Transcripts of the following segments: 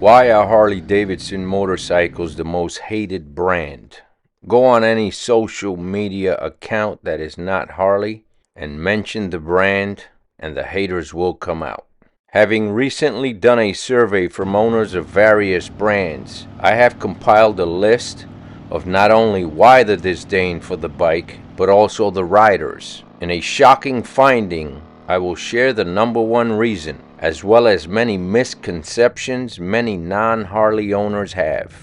Why are Harley Davidson motorcycles the most hated brand? Go on any social media account that is not Harley and mention the brand and the haters will come out. Having recently done a survey from owners of various brands, I have compiled a list of not only why the disdain for the bike, but also the riders. In a shocking finding, I will share the number one reason, as well as many misconceptions many non-Harley owners have.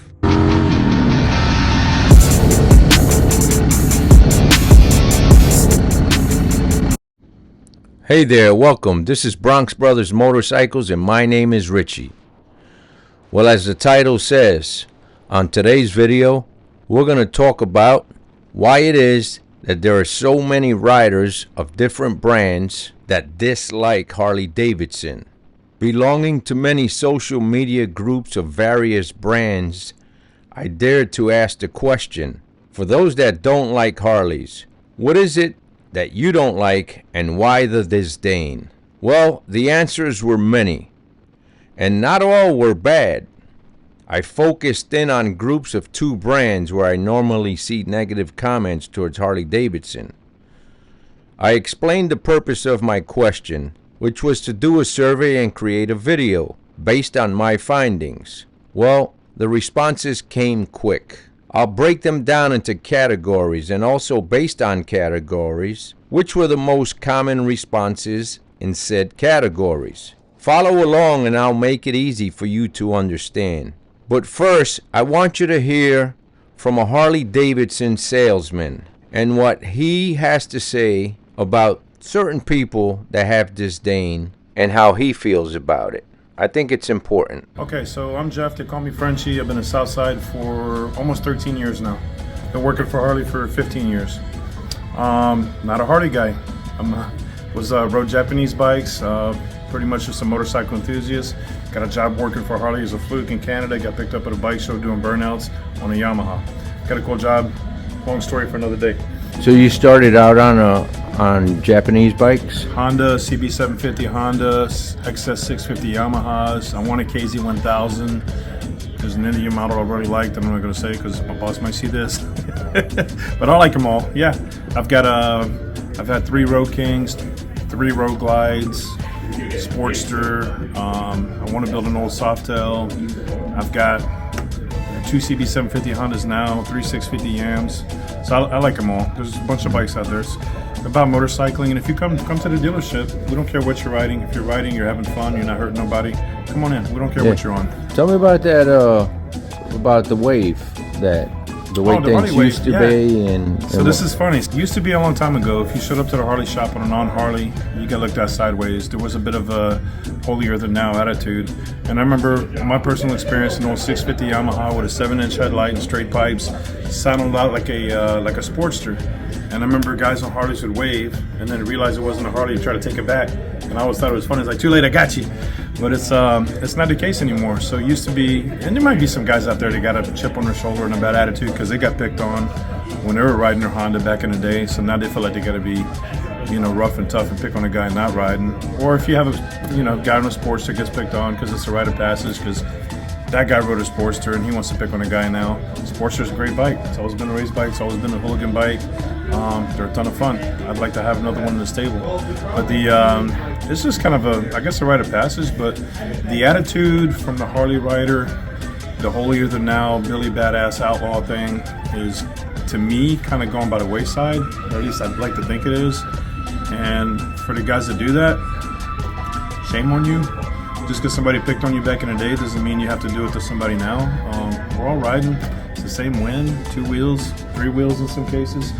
Hey there, welcome. This is Bronx Brothers Motorcycles and my name is Richie. Well, as the title says, on today's video, we're going to talk about why it is that there are so many riders of different brands that dislike Harley Davidson. Belonging to many social media groups of various brands, I dared to ask the question, for those that don't like Harleys, what is it that you don't like and why the disdain? Well, the answers were many, and not all were bad. I focused in on groups of two brands where I normally see negative comments towards Harley Davidson. I explained the purpose of my question, which was to do a survey and create a video based on my findings. Well, the responses came quick. I'll break them down into categories and also based on categories, which were the most common responses in said categories. Follow along and I'll make it easy for you to understand. But first, I want you to hear from a Harley Davidson salesman and what he has to say about certain people that have disdain and how he feels about it. I think it's important. Okay, so I'm Jeff. They call me Frenchie. I've been in Southside for almost 13 years now. Been working for Harley for 15 years. Not a Harley guy. Rode Japanese bikes. Pretty much just a motorcycle enthusiast. Got a job working for Harley as a fluke in Canada. Got picked up at a bike show doing burnouts on a Yamaha. Got a cool job. Long story for another day. So you started out on Japanese bikes? Honda CB750, Honda XS650 Yamahas. I want a KZ1000. There's an Indian model I really liked. I'm not going to say because my boss might see this, but I like them all. Yeah, I've had 3 Road Kings, 3 Road Glides, Sportster. I want to build an old Softail. I've got 2 CB750 Hondas now, 3 650 Yams. So I like them all. There's a bunch of bikes out there. It's about motorcycling, and if you come to the dealership, we don't care what you're riding. If you're riding, you're having fun, you're not hurting nobody, come on in. We don't care what you're on. Tell me about that, about the Wave, the way things used to be. So this is funny. It used to be a long time ago. If you showed up to the Harley shop on a non-Harley, you got looked at sideways. There was a bit of a holier than now attitude. And I remember my personal experience in an old 650 Yamaha with a 7-inch headlight and straight pipes sounded a lot like a Sportster. And I remember guys on Harleys would wave and then realize it wasn't a Harley and try to take it back. And I always thought it was funny. It's like, too late, I got you. But it's not the case anymore. So it used to be, and there might be some guys out there that got a chip on their shoulder and a bad attitude because they got picked on when they were riding their Honda back in the day. So now they feel like they got to be, rough and tough and pick on a guy not riding. Or if you have a, guy on a Sportster gets picked on because it's a rite of passage because that guy rode a Sportster and he wants to pick on a guy now. Sportster's a great bike. It's always been a race bike. It's always been a hooligan bike. They're a ton of fun. I'd like to have another one in the stable. But it's just kind of a rite of passage, but the attitude from the Harley rider, the holier than now, Billy Badass outlaw thing is, to me, kind of going by the wayside, or at least I'd like to think it is. And for the guys that do that, shame on you. Just because somebody picked on you back in the day doesn't mean you have to do it to somebody now. We're all riding. It's the same wind, 2 wheels, 3 wheels in some cases.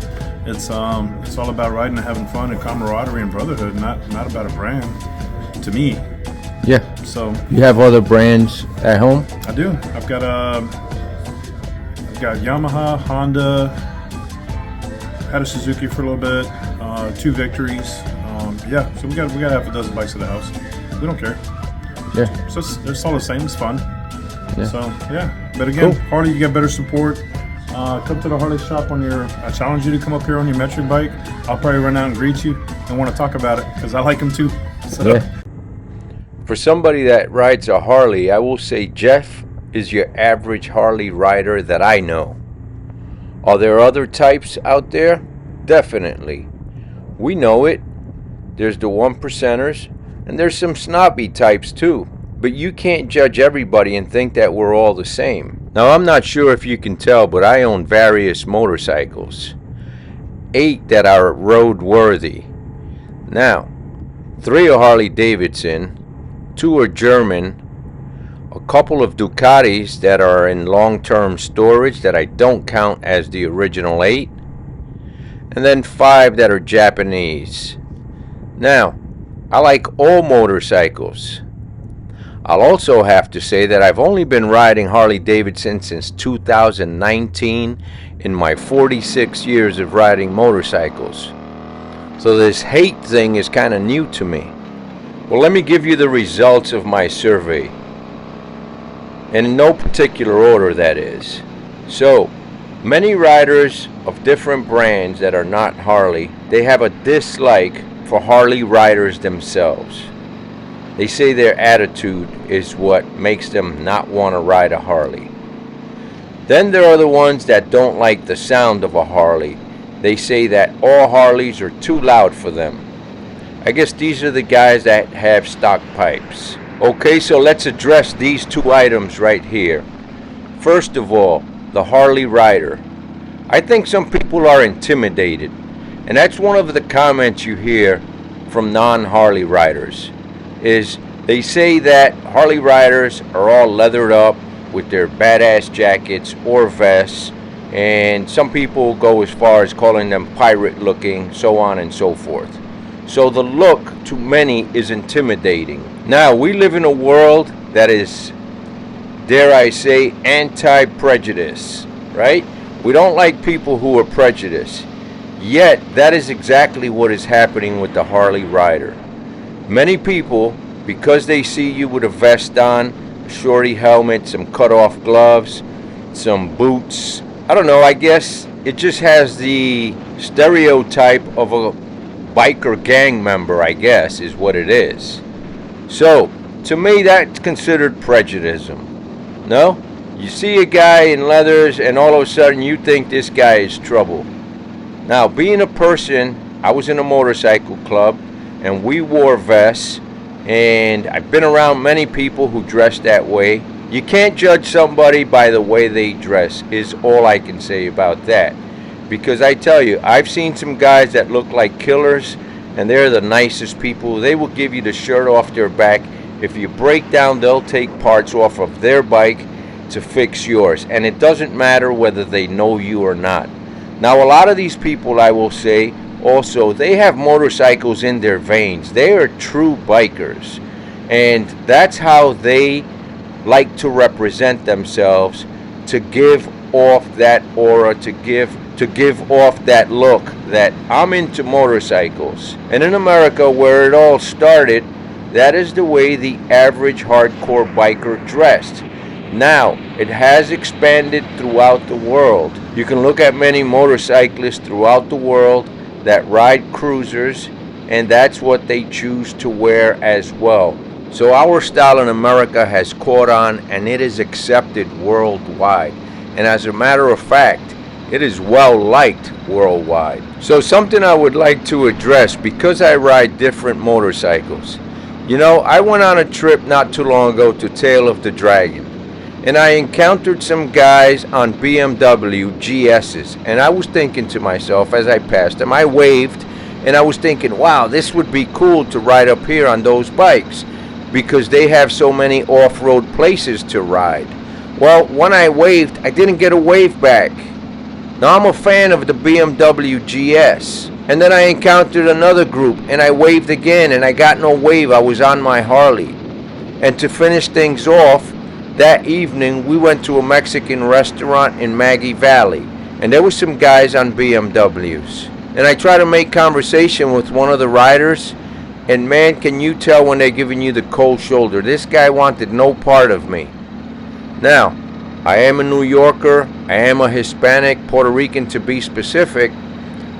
It's all about riding and having fun and camaraderie and brotherhood, not about a brand, to me. Yeah. So you have other brands at home? I do. I've got Yamaha, Honda, had a Suzuki for a little bit, 2 Victories. So we got half a dozen bikes at the house. We don't care. Yeah. So it's all the same. It's fun. Yeah. So yeah. But again, cool. Harley, you get better support. Come to the Harley shop I challenge you to come up here on your metric bike. I'll probably run out and greet you and want to talk about it because I like them too. So. Yeah. For somebody that rides a Harley, I will say Jeff is your average Harley rider that I know. Are there other types out there? Definitely. We know it. There's the 1%ers, and there's some snobby types too. But you can't judge everybody and think that we're all the same. Now, I'm not sure if you can tell, but I own various motorcycles. 8 that are roadworthy. Now, 3 are Harley Davidson, 2 are German, a couple of Ducatis that are in long-term storage that I don't count as the original 8, and then 5 that are Japanese. Now, I like all motorcycles. I'll also have to say that I've only been riding Harley Davidson since 2019 in my 46 years of riding motorcycles. So this hate thing is kind of new to me. Well, let me give you the results of my survey. And in no particular order, that is. So, many riders of different brands that are not Harley, they have a dislike for Harley riders themselves. They say their attitude is what makes them not want to ride a Harley. Then there are the ones that don't like the sound of a Harley. They say that all Harleys are too loud for them. I guess these are the guys that have stock pipes. Okay, so let's address these 2 items right here. First of all, the Harley rider. I think some people are intimidated, and that's one of the comments you hear from non-Harley riders, is they say that Harley riders are all leathered up with their badass jackets or vests, and some people go as far as calling them pirate looking, so on and so forth. So the look to many is intimidating. Now, we live in a world that is, dare I say, anti-prejudice, right? We don't like people who are prejudiced. Yet, that is exactly what is happening with the Harley rider. Many people, because they see you with a vest on, a shorty helmet, some cut-off gloves, some boots, I don't know, I guess it just has the stereotype of a biker gang member, I guess, is what it is. So, to me, that's considered prejudice. No? You see a guy in leathers and all of a sudden you think this guy is trouble. Now, being a person, I was in a motorcycle club and we wore vests, and I've been around many people who dress that way. You can't judge somebody by the way they dress, is all I can say about that. Because I tell you, I've seen some guys that look like killers, and they're the nicest people. They will give you the shirt off their back. If you break down, they'll take parts off of their bike to fix yours. And it doesn't matter whether they know you or not. Now, a lot of these people, I will say, also, they have motorcycles in their veins. They are true bikers. And that's how they like to represent themselves, to give off that aura, to give off that look that I'm into motorcycles. And in America, where it all started, that is the way the average hardcore biker dressed. Now, it has expanded throughout the world. You can look at many motorcyclists throughout the world that ride cruisers, and that's what they choose to wear as well. So our style in America has caught on, and it is accepted worldwide. And as a matter of fact, it is well liked worldwide. So something I would like to address, because I ride different motorcycles. You know, I went on a trip not too long ago to Tail of the Dragon, and I encountered some guys on BMW GS's, and I was thinking to myself as I passed them, I waved, and I was thinking, wow, this would be cool to ride up here on those bikes, because they have so many off-road places to ride. Well, when I waved, I didn't get a wave back. Now, I'm a fan of the BMW GS. And then I encountered another group, and I waved again, and I got no wave. I was on my Harley. And to finish things off, that evening, we went to a Mexican restaurant in Maggie Valley. And there were some guys on BMWs. And I tried to make conversation with one of the riders. And man, can you tell when they're giving you the cold shoulder. This guy wanted no part of me. Now, I am a New Yorker. I am a Hispanic, Puerto Rican to be specific.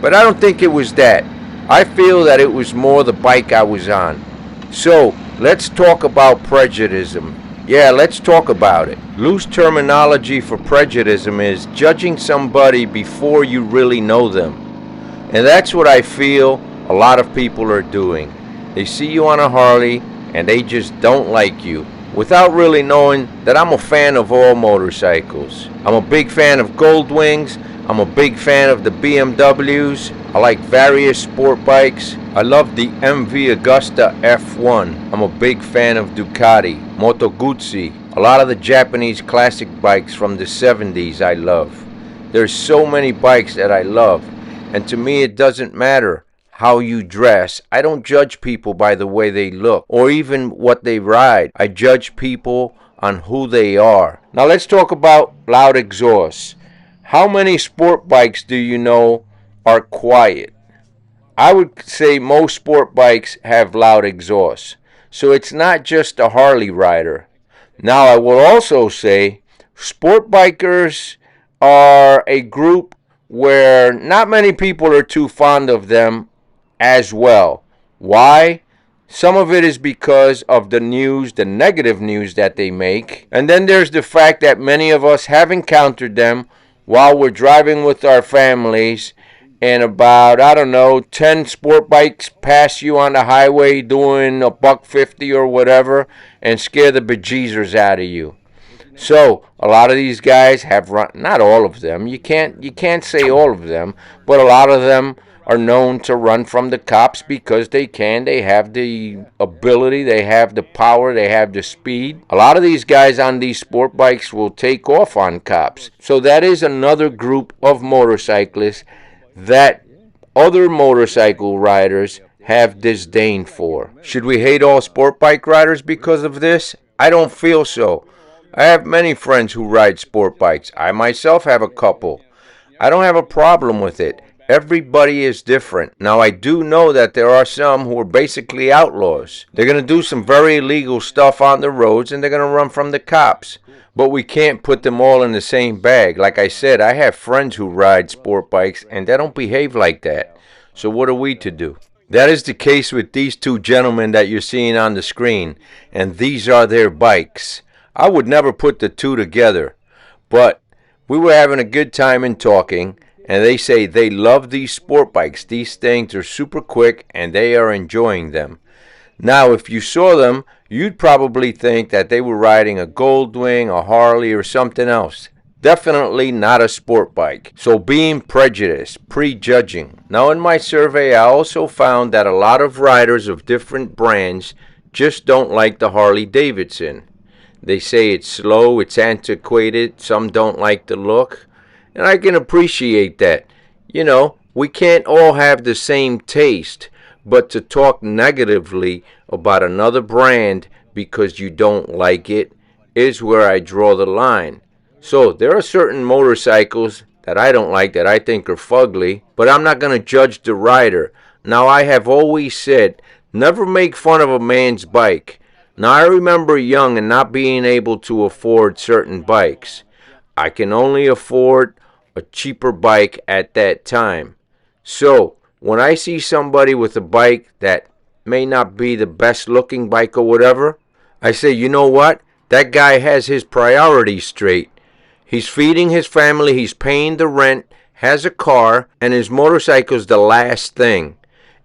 But I don't think it was that. I feel that it was more the bike I was on. So, Let's talk about prejudice. Yeah, let's talk about it. Loose terminology for prejudice is judging somebody before you really know them. And that's what I feel a lot of people are doing. They see you on a Harley and they just don't like you without really knowing that I'm a fan of all motorcycles. I'm a big fan of Goldwings. I'm a big fan of the BMWs. I like various sport bikes. I love the MV Agusta F1. I'm a big fan of Ducati, Moto Guzzi. A lot of the Japanese classic bikes from the 70s I love. There's so many bikes that I love. And to me it doesn't matter how you dress. I don't judge people by the way they look or even what they ride. I judge people on who they are. Now let's talk about loud exhaust. How many sport bikes do you know are quiet? I would say most sport bikes have loud exhaust. So it's not just a Harley rider. Now I will also say sport bikers are a group where not many people are too fond of them as well. Why? Some of it is because of the news, the negative news that they make. And then there's the fact that many of us have encountered them while we're driving with our families, and about, 10 sport bikes pass you on the highway doing a $150 or whatever and scare the bejesus out of you. So a lot of these guys have run, not all of them, you can't say all of them, but a lot of them are known to run from the cops because they have the ability, they have the power, they have the speed. A lot of these guys on these sport bikes will take off on cops. So that is another group of motorcyclists that other motorcycle riders have disdain for. Should we hate all sport bike riders because of this? I don't feel so. I have many friends who ride sport bikes. I myself have a couple. I don't have a problem with it. Everybody is different. Now, I do know that there are some who are basically outlaws. They're going to do some very illegal stuff on the roads and they're going to run from the cops. But we can't put them all in the same bag. Like I said, I have friends who ride sport bikes and they don't behave like that. So what are we to do? That is the case with these two gentlemen that you're seeing on the screen. And these are their bikes. I would never put the two together. But we were having a good time in talking. And they say they love these sport bikes. These things are super quick and they are enjoying them. Now, if you saw them, you'd probably think that they were riding a Goldwing, a Harley, or something else. Definitely not a sport bike. So being prejudiced, prejudging. Now, in my survey, I also found that a lot of riders of different brands just don't like the Harley Davidson. They say it's slow, it's antiquated, some don't like the look. And I can appreciate that. You know, we can't all have the same taste, but to talk negatively about another brand because you don't like it is where I draw the line. So there are certain motorcycles that I don't like that I think are fugly, but I'm not going to judge the rider. Now, I have always said, never make fun of a man's bike. Now, I remember young and not being able to afford certain bikes. I can only afford a cheaper bike at that time. So when I see somebody with a bike that may not be the best looking bike or whatever, I say, you know what? That guy has his priorities straight. He's feeding his family, he's paying the rent, has a car, and his motorcycle's the last thing.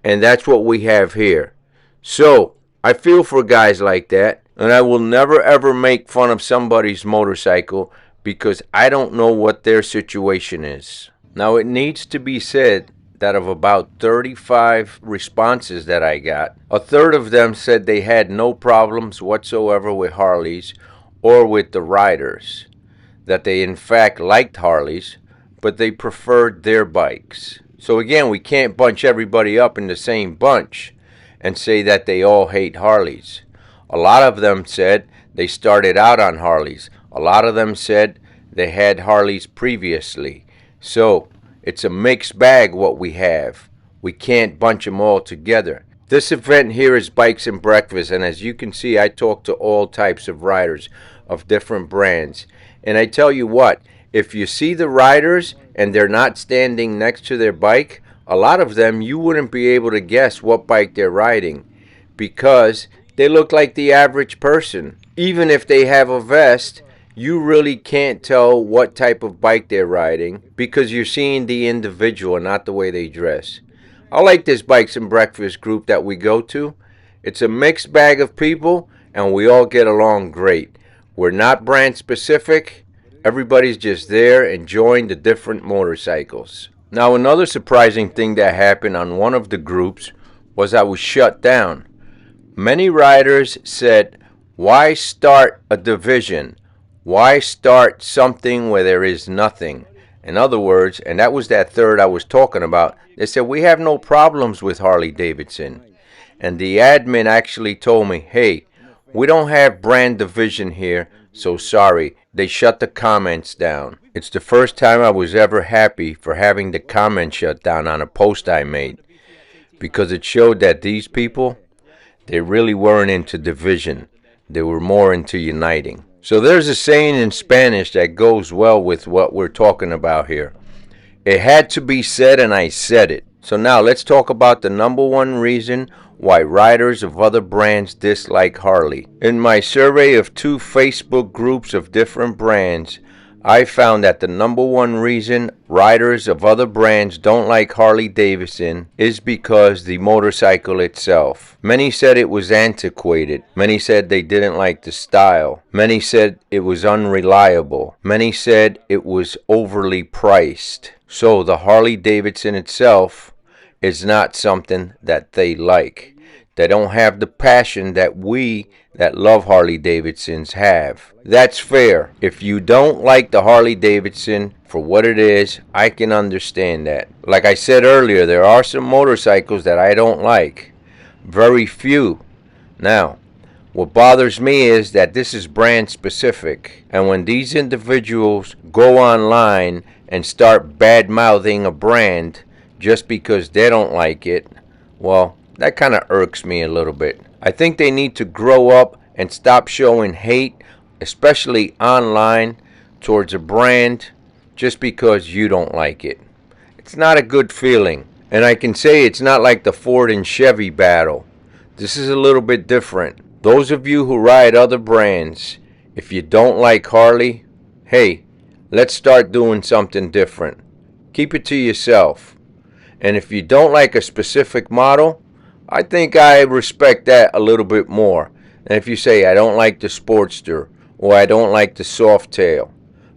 And that's what we have here. So I feel for guys like that, and I will never ever make fun of somebody's motorcycle because I don't know what their situation is. Now, it needs to be said that of about 35 responses that I got, a third of them said they had no problems whatsoever with Harleys or with the riders, that they in fact liked Harleys, but they preferred their bikes. So again, we can't bunch everybody up in the same bunch and say that they all hate Harleys. A lot of them said they started out on Harleys. A lot of them said they had Harleys previously. So it's a mixed bag what we have. We can't bunch them all together. This event here is Bikes and Breakfast, and as you can see, I talk to all types of riders of different brands. And I tell you what, if you see the riders and they're not standing next to their bike, a lot of them you wouldn't be able to guess what bike they're riding because they look like the average person. Even if they have a vest, you really can't tell what type of bike they're riding because you're seeing the individual, not the way they dress. I like this Bikes and Breakfast group that we go to. It's a mixed bag of people, and we all get along great. We're not brand specific. Everybody's just there enjoying the different motorcycles. Now, another surprising thing that happened on one of the groups was I was shut down. Many riders said, why start a division? Why start something where there is nothing? In other words, and that was that third I was talking about, they said, we have no problems with Harley Davidson. And the admin actually told me, hey, we don't have brand division here, so sorry. They shut the comments down. It's the first time I was ever happy for having the comment shut down on a post I made, because it showed that these people, they really weren't into division. They were more into uniting. So there's a saying in Spanish that goes well with what we're talking about here. It had to be said, and I said it. So now let's talk about the number one reason why riders of other brands dislike Harley. In my survey of 2 Facebook groups of different brands, I found that the number one reason riders of other brands don't like Harley Davidson is because the motorcycle itself. Many said it was antiquated. Many said they didn't like the style. Many said it was unreliable. Many said it was overly priced. So the Harley Davidson itself is not something that they like. They don't have the passion that we that love Harley Davidsons have. That's fair. If you don't like the Harley Davidson for what it is, I can understand that. Like I said earlier, there are some motorcycles that I don't like. Very few. Now, what bothers me is that this is brand specific. And when these individuals go online and start bad-mouthing a brand just because they don't like it, well, that kind of irks me a little bit. I think they need to grow up and stop showing hate, especially online, towards a brand just because you don't like it. It's not a good feeling. And I can say it's not like the Ford and Chevy battle. This is a little bit different. Those of you who ride other brands, if you don't like Harley, hey, let's start doing something different. Keep it to yourself. And if you don't like a specific model, I think I respect that a little bit more. And if you say, I don't like the Sportster, or I don't like the Softail.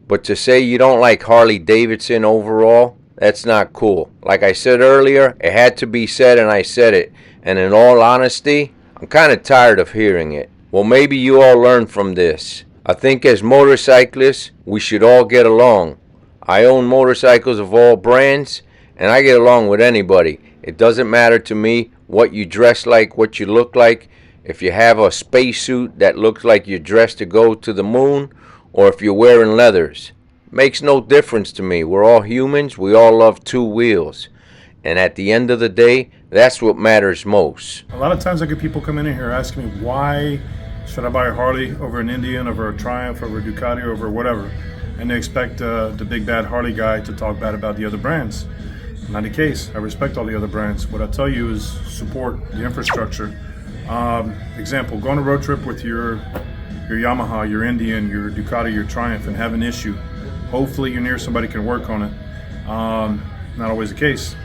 But to say you don't like Harley Davidson overall, that's not cool. Like I said earlier, it had to be said, and I said it. And in all honesty, I'm kind of tired of hearing it. Well, maybe you all learned from this. I think as motorcyclists, we should all get along. I own motorcycles of all brands, and I get along with anybody. It doesn't matter to me what you dress like, what you look like. If you have a spacesuit that looks like you're dressed to go to the moon, or if you're wearing leathers. Makes no difference to me. We're all humans. We all love 2 wheels. And at the end of the day, that's what matters most. A lot of times I get people come in here asking me, why should I buy a Harley over an Indian, over a Triumph, over a Ducati, over whatever? And they expect the big bad Harley guy to talk bad about the other brands. Not the case. I respect all the other brands. What I tell you is support the infrastructure. Example, go on a road trip with your Yamaha, your Indian, your Ducati, your Triumph, and have an issue. Hopefully you're near somebody can work on it. Not always the case.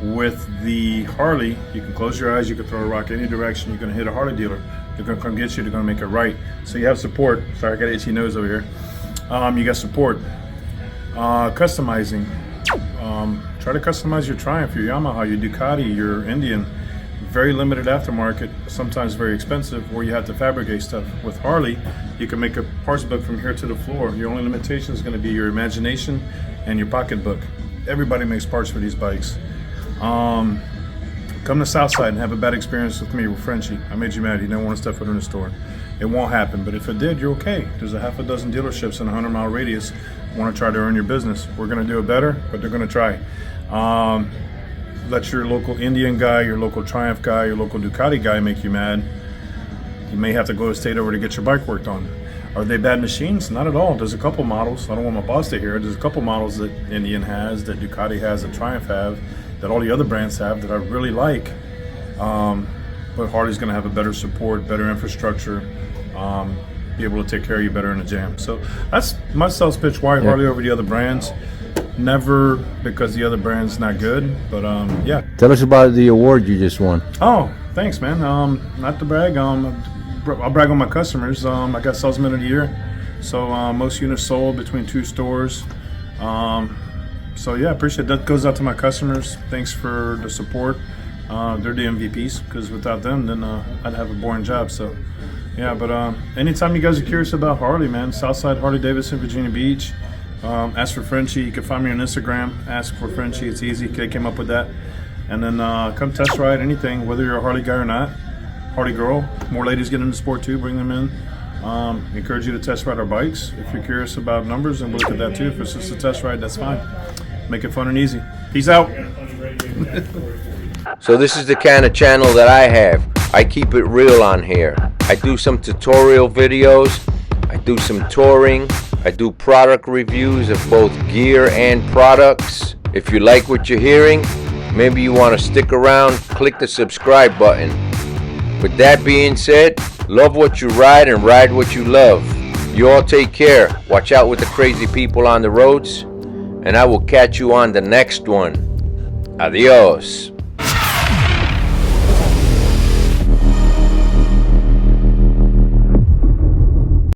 With the Harley, you can close your eyes, you can throw a rock any direction, you're going to hit a Harley dealer. They're going to come get you, they're going to make it right. So you have support. Sorry, I got an itchy nose over here. You got support. Customizing. Try to customize your Triumph, your Yamaha, your Ducati, your Indian. Very limited aftermarket, sometimes very expensive, where you have to fabricate stuff. With Harley, you can make a parts book from here to the floor. Your only limitation is going to be your imagination and your pocketbook. Everybody makes parts for these bikes. Come to Southside and have a bad experience with me, with Frenchie. I made you mad. You didn't want to step foot in the store. It won't happen, but if it did, you're okay. There's a half a dozen dealerships in a 100-mile radius want to try to earn your business. We're going to do it better, but they're going to try. Let your local Indian guy, your local Triumph guy, your local Ducati guy make you mad. You may have to go to state over to get your bike worked on. Are they bad machines? Not at all. There's a couple models. I don't want my boss to hear it. There's a couple models that Indian has, that Ducati has, that Triumph have, that all the other brands have that I really like. but Harley's going to have a better support, better infrastructure, be able to take care of you better in the jam. So that's my sales pitch. Why Harley over the other brands? Never because the other brand's not good, but yeah. Tell us about the award you just won. Oh, thanks, man. Not to brag. I'll brag on my customers. I got Salesman of the Year. So most units sold between 2 stores. So yeah, appreciate that. Goes out to my customers. Thanks for the support. They're the MVPs, because without them, then I'd have a boring job. So yeah, but anytime you guys are curious about Harley, man, Southside Harley Davidson, Virginia Beach. Ask for Frenchie. You can find me on Instagram. Ask for Frenchie. It's easy. They came up with that. And then come test ride anything, whether you're a Harley guy or not. Harley girl. More ladies get into sport too. Bring them in. Encourage you to test ride our bikes. If you're curious about numbers, then we'll look at that too. If it's just a test ride, that's fine. Make it fun and easy. Peace out. So this is the kind of channel that I have. I keep it real on here. I do some tutorial videos. I do some touring. I do product reviews of both gear and products. If you like what you're hearing, maybe you want to stick around, click the subscribe button. With that being said, love what you ride and ride what you love. You all take care. Watch out with the crazy people on the roads. And I will catch you on the next one. Adios.